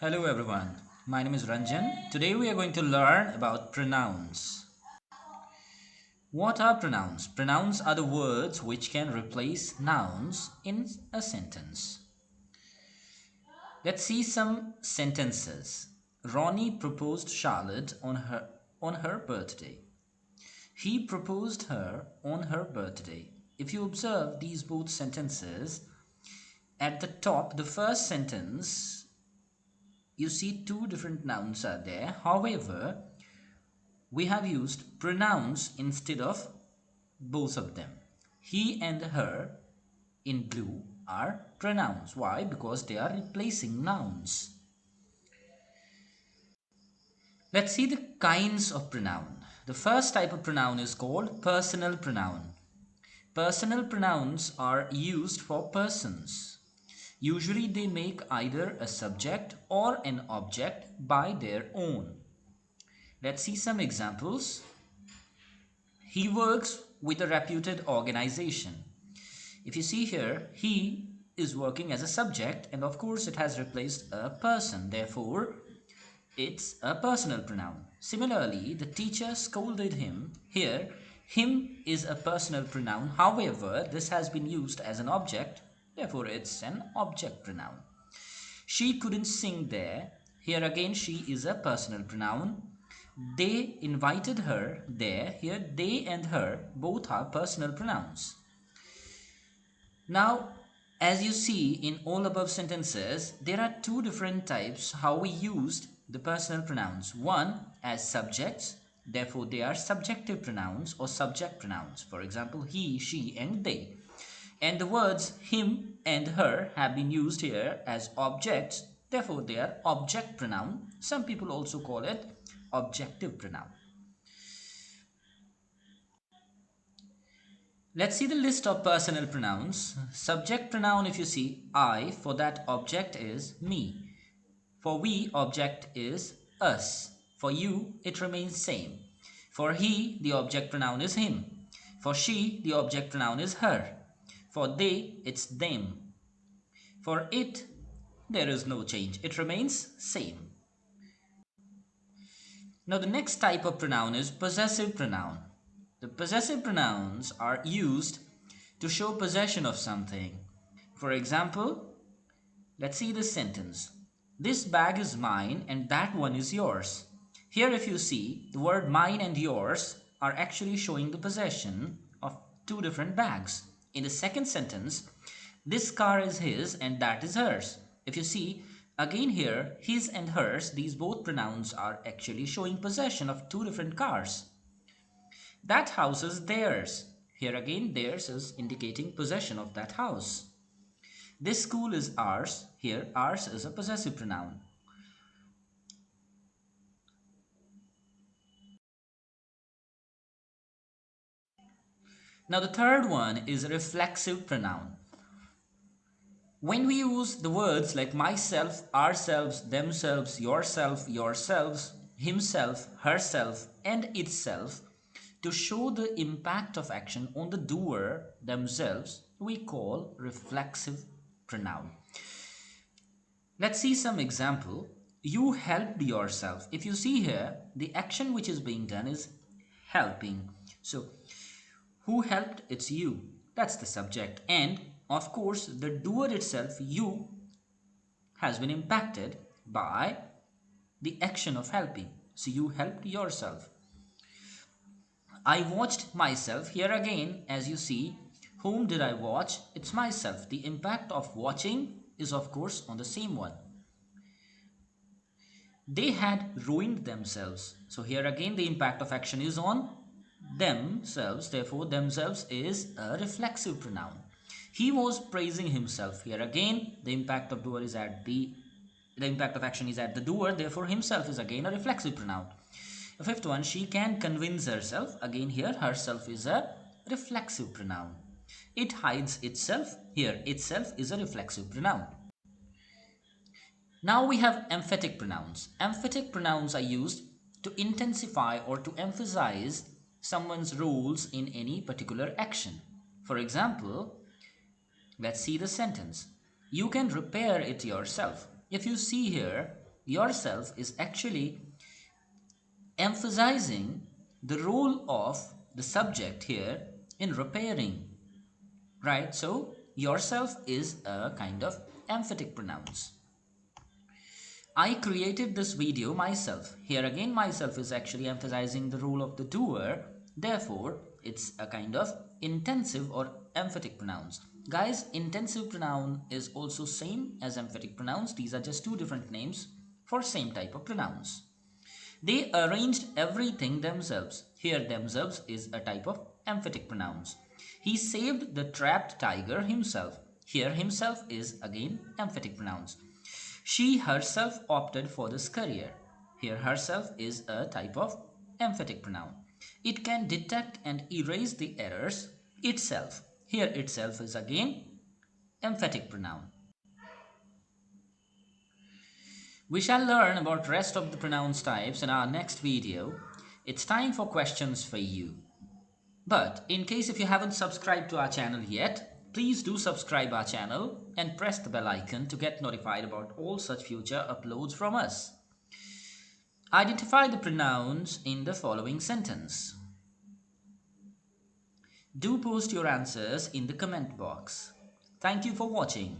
Hello everyone, my name is Ranjan. Today we are going to learn about pronouns. What are pronouns? Pronouns are the words which can replace nouns in a sentence. Let's see some sentences. Ronnie proposed Charlotte on her birthday. He proposed her on her birthday. If you observe these both sentences, at the top, the first sentence, you see two different nouns are there. However, we have used pronouns instead of both of them. He and her in blue are pronouns. Why? Because they are replacing nouns. Let's see the kinds of pronoun. The first type of pronoun is called personal pronoun. Personal pronouns are used for persons. Usually they make either a subject or an object by their own. Let's see some examples. He works with a reputed organization. If you see here, he is working as a subject, and of course it has replaced a person. Therefore, it's a personal pronoun. Similarly, the teacher scolded him. Here, him is a personal pronoun. However, this has been used as an object. Therefore, it's an object pronoun. She couldn't sing there. Here again, she is a personal pronoun. They invited her there. Here, they and her both are personal pronouns. Now, as you see in all above sentences, there are two different types how we used the personal pronouns. One as subjects, therefore they are subjective pronouns or subject pronouns. For example, he, she and they. And the words him and her have been used here as objects, therefore they are object pronoun. Some people also call it objective pronoun. Let's see the list of personal pronouns. Subject pronoun, if you see, I, for that object is me. For we, object is us. For you, it remains same. For he, the object pronoun is him. For she, the object pronoun is her. For they, it's them. For it, there is no change. It remains same. Now the next type of pronoun is possessive pronoun. The possessive pronouns are used to show possession of something. For example, let's see this sentence. This bag is mine and that one is yours. Here if you see, the word mine and yours are actually showing the possession of two different bags. In the second sentence, this car is his and that is hers. If you see, again here, his and hers, these both pronouns are actually showing possession of two different cars. That house is theirs. Here again, theirs is indicating possession of that house. This school is ours. Here, ours is a possessive pronoun. Now the third one is a reflexive pronoun. When we use the words like myself, ourselves, themselves, yourself, yourselves, himself, herself, and itself, to show the impact of action on the doer themselves, we call reflexive pronoun. Let's see some example. You helped yourself. If you see here, the action which is being done is helping. So, who helped? It's you. That's the subject. And of course, the doer itself, you, has been impacted by the action of helping. So, you helped yourself. I watched myself. Here again, as you see, whom did I watch? It's myself. The impact of watching is of course on the same one. They had ruined themselves. So here again the impact of action is on themselves. Therefore themselves is a reflexive pronoun. He was praising himself. Here again the impact of doer is at the impact of action is at the doer. Therefore himself is again a reflexive pronoun. The fifth one, she can convince herself. Again here, herself is a reflexive pronoun. It hides itself. Here, itself is a reflexive pronoun. Now we have emphatic pronouns. Emphatic pronouns are used to intensify or to emphasize someone's roles in any particular action. For example, let's see the sentence. You can repair it yourself. If you see here, yourself is actually emphasizing the role of the subject here in repairing, right? So yourself is a kind of emphatic pronouns. I created this video myself. Here again, myself is actually emphasizing the role of the doer. Therefore, it's a kind of intensive or emphatic pronouns. Guys, intensive pronoun is also same as emphatic pronouns. These are just two different names for same type of pronouns. They arranged everything themselves. Here themselves is a type of emphatic pronouns. He saved the trapped tiger himself. Here himself is again emphatic pronouns. She herself opted for this career. Here herself is a type of emphatic pronoun. It can detect and erase the errors itself. Here itself is again emphatic pronoun. We shall learn about rest of the pronouns types in our next video. It's time for questions for you. But in case if you haven't subscribed to our channel yet, please do subscribe our channel and press the bell icon to get notified about all such future uploads from us. Identify the pronouns in the following sentence. Do post your answers in the comment box. Thank you for watching.